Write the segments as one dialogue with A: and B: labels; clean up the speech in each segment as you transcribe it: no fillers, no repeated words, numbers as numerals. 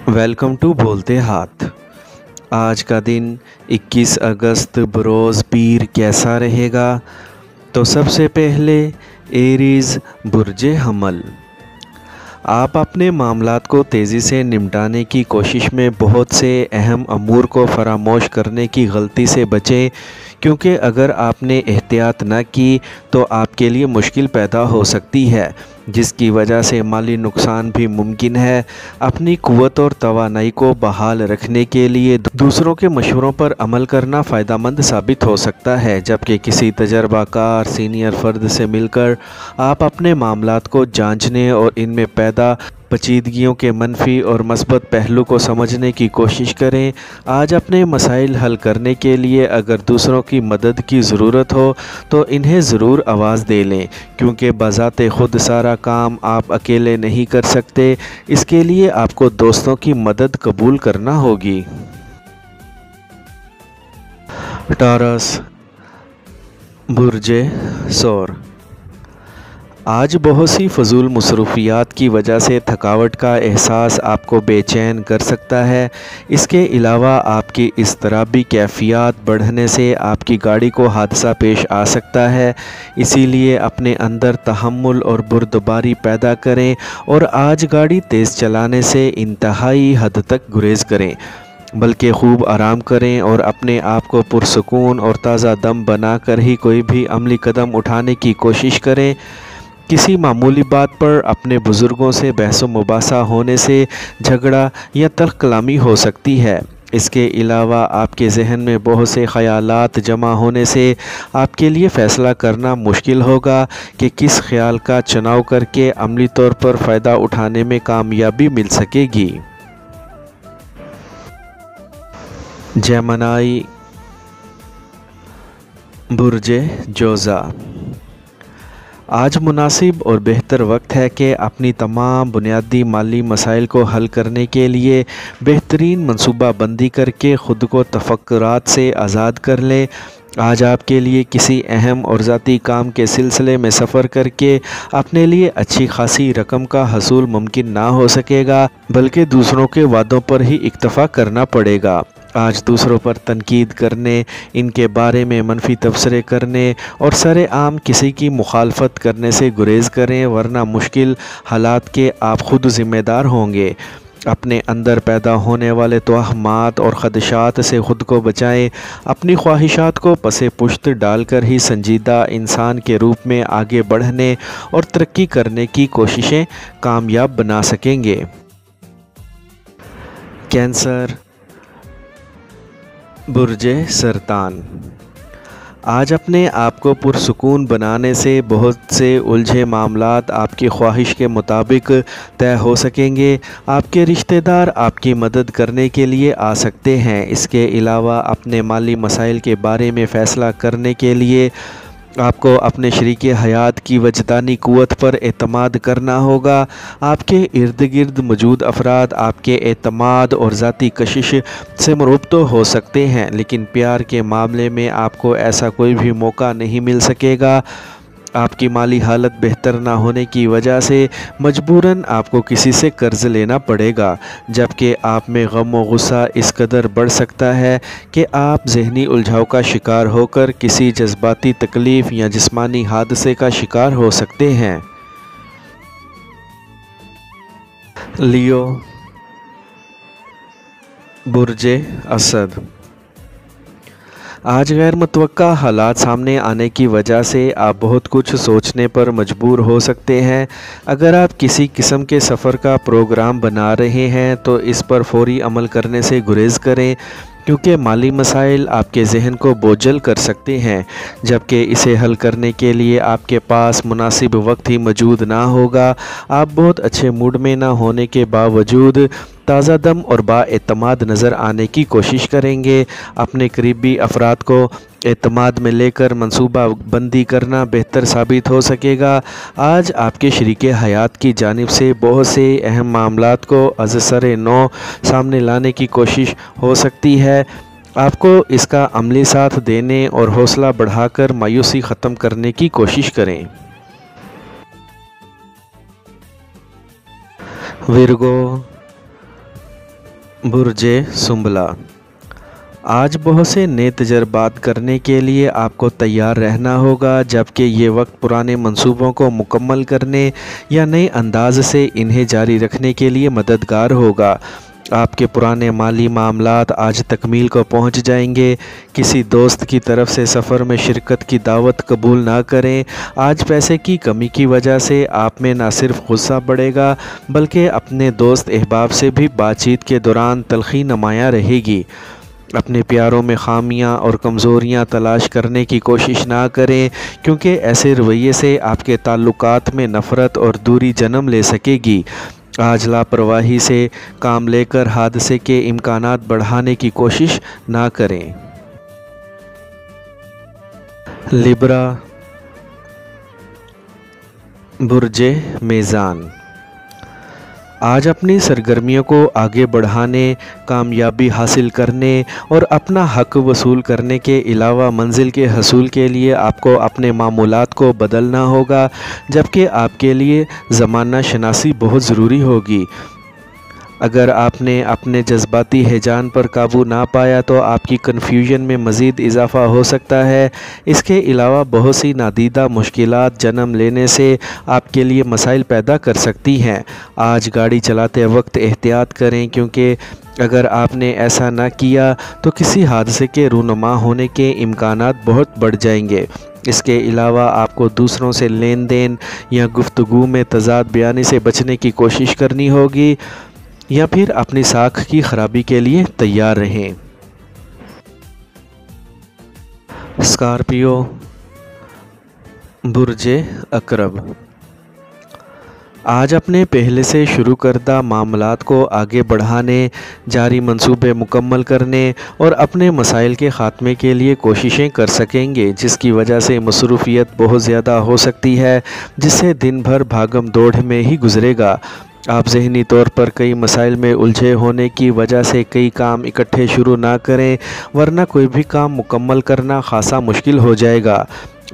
A: Welcome to बोलते हाथ। आज का दिन 21 अगस्त बरोज़ पीर कैसा रहेगा? तो सबसे पहले एरीज़ बुर्जे हमल। आप अपने मामलात को तेज़ी से निपटाने की कोशिश में बहुत से अहम अमूर को फरामोश करने की गलती से बचें, क्योंकि अगर आपने एहतियात न की तो आपके लिए मुश्किल पैदा हो सकती है, जिसकी वजह से माली नुकसान भी मुमकिन है। अपनी क़ुव्वत और तवानाई को बहाल रखने के लिए दूसरों के मशवरों पर अमल करना फ़ायदेमंद साबित हो सकता है, जबकि किसी तजर्बाकार सीनियर फ़र्द से मिलकर आप अपने मामलात को जांचने और इनमें पैदा पेचीदगियों के मनफी और मस्बत पहलू को समझने की कोशिश करें। आज अपने मसाइल हल करने के लिए अगर दूसरों की मदद की ज़रूरत हो तो इन्हें ज़रूर आवाज़ दे लें, क्योंकि बज़ाते ख़ुद सारा काम आप अकेले नहीं कर सकते। इसके लिए आपको दोस्तों की मदद कबूल करना होगी। टॉरस बुर्जे सौर। आज बहुत सी फजूल मसरूफियात की वजह से थकावट का एहसास आपको बेचैन कर सकता है। इसके अलावा आपकी इज़्तिराबी कैफियत बढ़ने से आपकी गाड़ी को हादसा पेश आ सकता है। इसीलिए अपने अंदर तहम्मुल और बुर्दबारी पैदा करें और आज गाड़ी तेज़ चलाने से इंतहाई हद तक गुरेज करें, बल्कि खूब आराम करें और अपने आप को पुरसकून और ताज़ा दम बनाकर ही कोई भी अमली कदम उठाने की कोशिश करें। किसी मामूली बात पर अपने बुज़ुर्गों से बहस मुबासा होने से झगड़ा या तल्ख़ कलामी हो सकती है। इसके अलावा आपके जहन में बहुत से ख़यालात जमा होने से आपके लिए फ़ैसला करना मुश्किल होगा कि किस ख़याल का चुनाव करके अमली तौर पर फ़ायदा उठाने में कामयाबी मिल सकेगी। जेमिनी बुर्जे जोज़ा। आज मुनासिब और बेहतर वक्त है कि अपनी तमाम बुनियादी माली मसाइल को हल करने के लिए बेहतरीन मनसूबा बंदी करके ख़ुद को तफक्कुरात से आज़ाद कर लें। आज आपके लिए किसी अहम और ज़ाती काम के सिलसिले में सफ़र करके अपने लिए अच्छी खासी रकम का हसूल मुमकिन ना हो सकेगा, बल्कि दूसरों के वादों पर ही इक्तफ़ा करना पड़ेगा। आज दूसरों पर तनकीद करने, इनके बारे में मनफी तबसरे करने और सरे आम किसी की मुखालफत करने से गुरेज़ करें, वरना मुश्किल हालात के आप ख़ुद ज़िम्मेदार होंगे। अपने अंदर पैदा होने वाले तोहमात और ख़दशात से ख़ुद को बचाएं। अपनी ख्वाहिशात को पसे पुश्त डालकर ही संजीदा इंसान के रूप में आगे बढ़ने और तरक्की करने की कोशिशें कामयाब बना सकेंगे। कैंसर बुर्जे सरतान। आज अपने आप को पुरसुकून बनाने से बहुत से उलझे मामलात आपकी ख्वाहिश के मुताबिक तय हो सकेंगे। आपके रिश्तेदार आपकी मदद करने के लिए आ सकते हैं। इसके अलावा अपने माली मसाइल के बारे में फ़ैसला करने के लिए आपको अपने शरीक हयात की वजदानी क़ुव्वत पर एतमाद करना होगा। आपके इर्द गिर्द मौजूद अफराद आपके एतमाद और ज़ाती कशिश से मरूब तो हो सकते हैं, लेकिन प्यार के मामले में आपको ऐसा कोई भी मौका नहीं मिल सकेगा। आपकी माली हालत बेहतर ना होने की वजह से मजबूरन आपको किसी से कर्ज़ लेना पड़ेगा, जबकि आप में गम व गुस्सा इस कदर बढ़ सकता है कि आप ज़हनी उलझाव का शिकार होकर किसी जज्बाती तकलीफ़ या जिस्मानी हादसे का शिकार हो सकते हैं। लियो बुर्जे असद। आज गैर मुतवक्का हालात सामने आने की वजह से आप बहुत कुछ सोचने पर मजबूर हो सकते हैं। अगर आप किसी किस्म के सफ़र का प्रोग्राम बना रहे हैं तो इस पर फौरी अमल करने से गुरेज़ करें, क्योंकि माली मसाइल आपके जहन को बोझल कर सकते हैं, जबकि इसे हल करने के लिए आपके पास मुनासिब वक्त ही मौजूद ना होगा। आप बहुत अच्छे मूड में ना होने के बावजूद ताज़ा दम और बाएतमाद नज़र आने की कोशिश करेंगे। अपने करीबी अफराद को एतमाद में लेकर मंसूबा बंदी करना बेहतर साबित हो सकेगा। आज आपके शरीके हयात की जानिब से बहुत से अहम मामलात को अज़सर नौ सामने लाने की कोशिश हो सकती है। आपको इसका अमली साथ देने और हौसला बढ़ाकर मायूसी ख़त्म करने की कोशिश करें। विर्गो बुर्जे सुंबला। आज बहुत से नए तजर्बात करने के लिए आपको तैयार रहना होगा, जबकि ये वक्त पुराने मंसूबों को मुकम्मल करने या नए अंदाज से इन्हें जारी रखने के लिए मददगार होगा। आपके पुराने माली मामलात आज तकमील को पहुंच जाएंगे। किसी दोस्त की तरफ से सफ़र में शिरकत की दावत कबूल ना करें। आज पैसे की कमी की वजह से आप में ना सिर्फ गुस्सा बढ़ेगा, बल्कि अपने दोस्त अहबाब से भी बातचीत के दौरान तलखी नुमायाँ रहेगी। अपने प्यारों में खामियां और कमज़ोरियां तलाश करने की कोशिश ना करें, क्योंकि ऐसे रवैये से आपके ताल्लुकात में नफ़रत और दूरी जन्म ले सकेगी। आज लापरवाही से काम लेकर हादसे के इम्कानात बढ़ाने की कोशिश ना करें। लिब्रा, बुर्जे मीज़ान। आज अपनी सरगर्मियों को आगे बढ़ाने, कामयाबी हासिल करने और अपना हक़ वसूल करने के अलावा मंजिल के हसूल के लिए आपको अपने मामूलात को बदलना होगा, जबकि आपके लिए ज़माना शनासी बहुत ज़रूरी होगी। अगर आपने अपने जज्बाती हिजान पर काबू ना पाया तो आपकी कन्फ्यूजन में मज़ीद इजाफ़ा हो सकता है। इसके अलावा बहुत सी नादीदा मुश्किलात जन्म लेने से आपके लिए मसाइल पैदा कर सकती हैं। आज गाड़ी चलाते वक्त एहतियात करें, क्योंकि अगर आपने ऐसा ना किया तो किसी हादसे के रूनुमा होने के इम्कानात बहुत बढ़ जाएंगे। इसके अलावा आपको दूसरों से लेन देन या गुफ्तगू में तज़ाद बयानी से बचने की कोशिश करनी होगी, या फिर अपनी साख की खराबी के लिए तैयार रहें। स्कॉर्पियो, बुर्जे अकरब। आज अपने पहले से शुरू करदा मामलात को आगे बढ़ाने, जारी मंसूबे मुकम्मल करने और अपने मसाइल के ख़ात्मे के लिए कोशिशें कर सकेंगे, जिसकी वजह से मसरूफ़ियत बहुत ज़्यादा हो सकती है, जिससे दिन भर भागम दौड़ में ही गुजरेगा। आप ज़हनी तौर पर कई मसाइल में उलझे होने की वजह से कई काम इकट्ठे शुरू ना करें, वरना कोई भी काम मुकम्मल करना खासा मुश्किल हो जाएगा।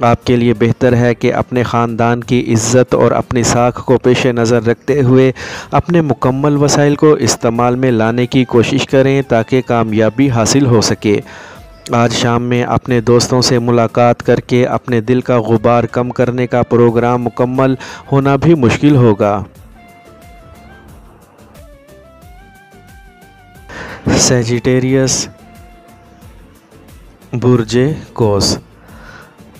A: आपके लिए बेहतर है कि अपने ख़ानदान की इज़्ज़त और अपनी साख को पेश नज़र रखते हुए अपने मुकम्मल वसाइल को इस्तेमाल में लाने की कोशिश करें, ताकि कामयाबी हासिल हो सके। आज शाम में अपने दोस्तों से मुलाकात करके अपने दिल का गुबार कम करने का प्रोग्राम मुकम्मल होना भी मुश्किल होगा। सैजिटेरियस, बुर्जे कौस।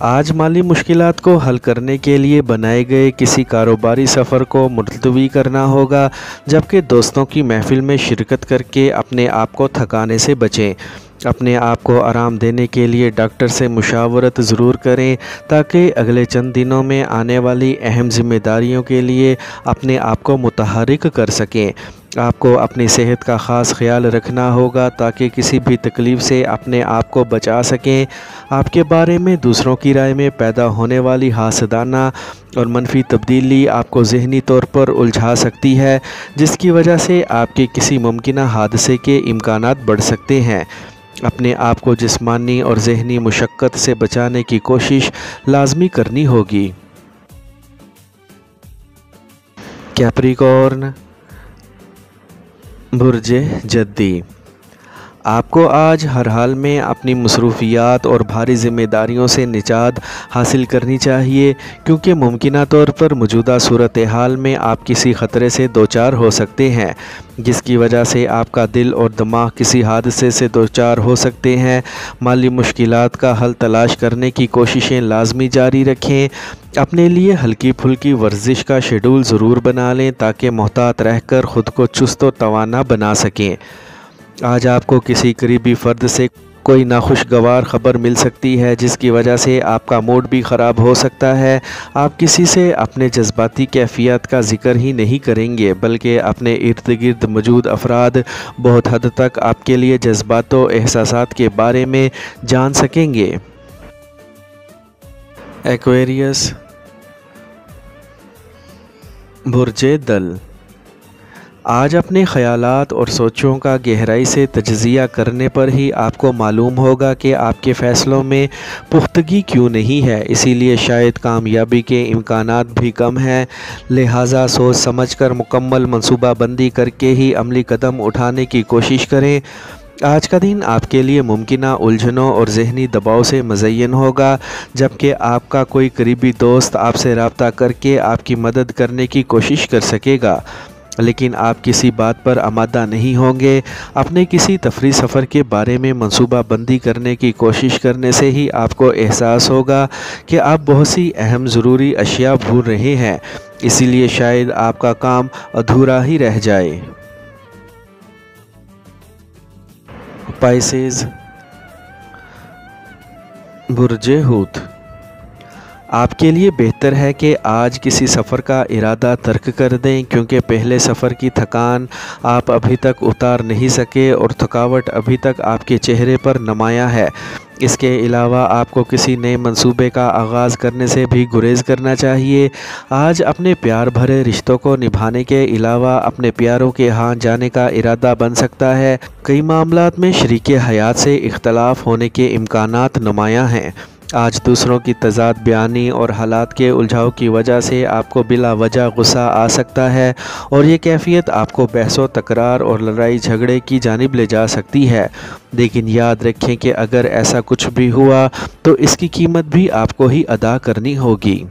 A: आज माली मुश्किलात को हल करने के लिए बनाए गए किसी कारोबारी सफ़र को मुलतवी करना होगा, जबकि दोस्तों की महफिल में शिरकत करके अपने आप को थकाने से बचें। अपने आप को आराम देने के लिए डॉक्टर से मुशावरत ज़रूर करें, ताकि अगले चंद दिनों में आने वाली अहम ज़िम्मेदारियों के लिए अपने आप को मुतहर्रिक कर सकें। आपको अपनी सेहत का ख़ास ख्याल रखना होगा, ताकि किसी भी तकलीफ़ से अपने आप को बचा सकें। आपके बारे में दूसरों की राय में पैदा होने वाली हासदाना और मनफी तब्दीली आपको ज़हनी तौर पर उलझा सकती है, जिसकी वजह से आपके किसी मुमकिना हादसे के इम्कानात बढ़ सकते हैं। अपने आप को जिस्मानी और ज़हनी मुशक्क़त से बचाने की कोशिश लाजमी करनी होगी। कैप्रिकॉर्न, बुर्जे जद्दी। आपको आज हर हाल में अपनी मसरूफ़ियात और भारी ज़िम्मेदारियों से निजात हासिल करनी चाहिए, क्योंकि मुमकिना तौर पर मौजूदा सूरत हाल में आप किसी ख़तरे से दोचार हो सकते हैं, जिसकी वजह से आपका दिल और दिमाग किसी हादसे से दोचार हो सकते हैं। माली मुश्किलात का हल तलाश करने की कोशिशें लाजमी जारी रखें। अपने लिए हल्की फुल्की वर्जिश का शेड्यूल ज़रूर बना लें, ताकि मोहतात रहकर ख़ुद को चुस्त व तवाना बना सकें। आज आपको किसी करीबी फ़र्द से कोई नाखुशगवार ख़बर मिल सकती है, जिसकी वजह से आपका मूड भी ख़राब हो सकता है। आप किसी से अपने जज्बाती कैफियत का ज़िक्र ही नहीं करेंगे, बल्कि अपने इर्द गिर्द मौजूद अफराद बहुत हद तक आपके लिए जज्बात व एहसासात के बारे में जान सकेंगे। एक्वेरियस, बुर्जे दल। آج اپنے خیالات اور سوچوں کا گہرائی سے تجزیہ کرنے پر ہی آپ کو معلوم ہوگا کہ آپ کے فیصلوں میں پختگی کیوں نہیں ہے، اسی لیے شاید کامیابی کے امکانات بھی کم ہیں۔ لہٰذا سوچ سمجھ کر مکمل منصوبہ بندی کر کے ہی عملی قدم اٹھانے کی کوشش کریں۔ آج کا دن آپ کے لیے ممکنہ الجھنوں اور ذہنی دباؤ سے مزین ہوگا، جبکہ آپ کا کوئی قریبی دوست آپ سے رابطہ کر کے آپ کی مدد کرنے کی کوشش کر سکے گا، لیکن آپ کسی بات پر آمادہ نہیں ہوں گے۔ اپنے کسی تفریحی سفر کے بارے میں منصوبہ بندی کرنے کی کوشش کرنے سے ہی آپ کو احساس ہوگا کہ آپ بہت سی اہم ضروری اشیاء بھول رہے ہیں، اسی لیے شاید آپ کا کام ادھورا ہی رہ جائے۔ پائسیز، برج حوت، آپ کے لیے بہتر ہے کہ آج کسی سفر کا ارادہ ترک کر دیں، کیونکہ پہلے سفر کی تھکان آپ ابھی تک اتار نہیں سکے اور تھکاوٹ ابھی تک آپ کے چہرے پر نمایاں ہے۔ اس کے علاوہ آپ کو کسی نئے منصوبے کا آغاز کرنے سے بھی گریز کرنا چاہیے۔ آج اپنے پیار بھرے رشتوں کو نبھانے کے علاوہ اپنے پیاروں کے ہاں جانے کا ارادہ بن سکتا ہے۔ کئی معاملات میں شریک حیات سے اختلاف ہونے کے امکانات نمایاں ہیں۔ آج دوسروں کی تضاد بیانی اور حالات کے الجھاؤ کی وجہ سے آپ کو بلا وجہ غصہ آ سکتا ہے، اور یہ کیفیت آپ کو بحث و تکرار اور لڑائی جھگڑے کی جانب لے جا سکتی ہے۔ لیکن یاد رکھیں کہ اگر ایسا کچھ بھی ہوا تو اس کی قیمت بھی آپ کو ہی ادا کرنی ہوگی۔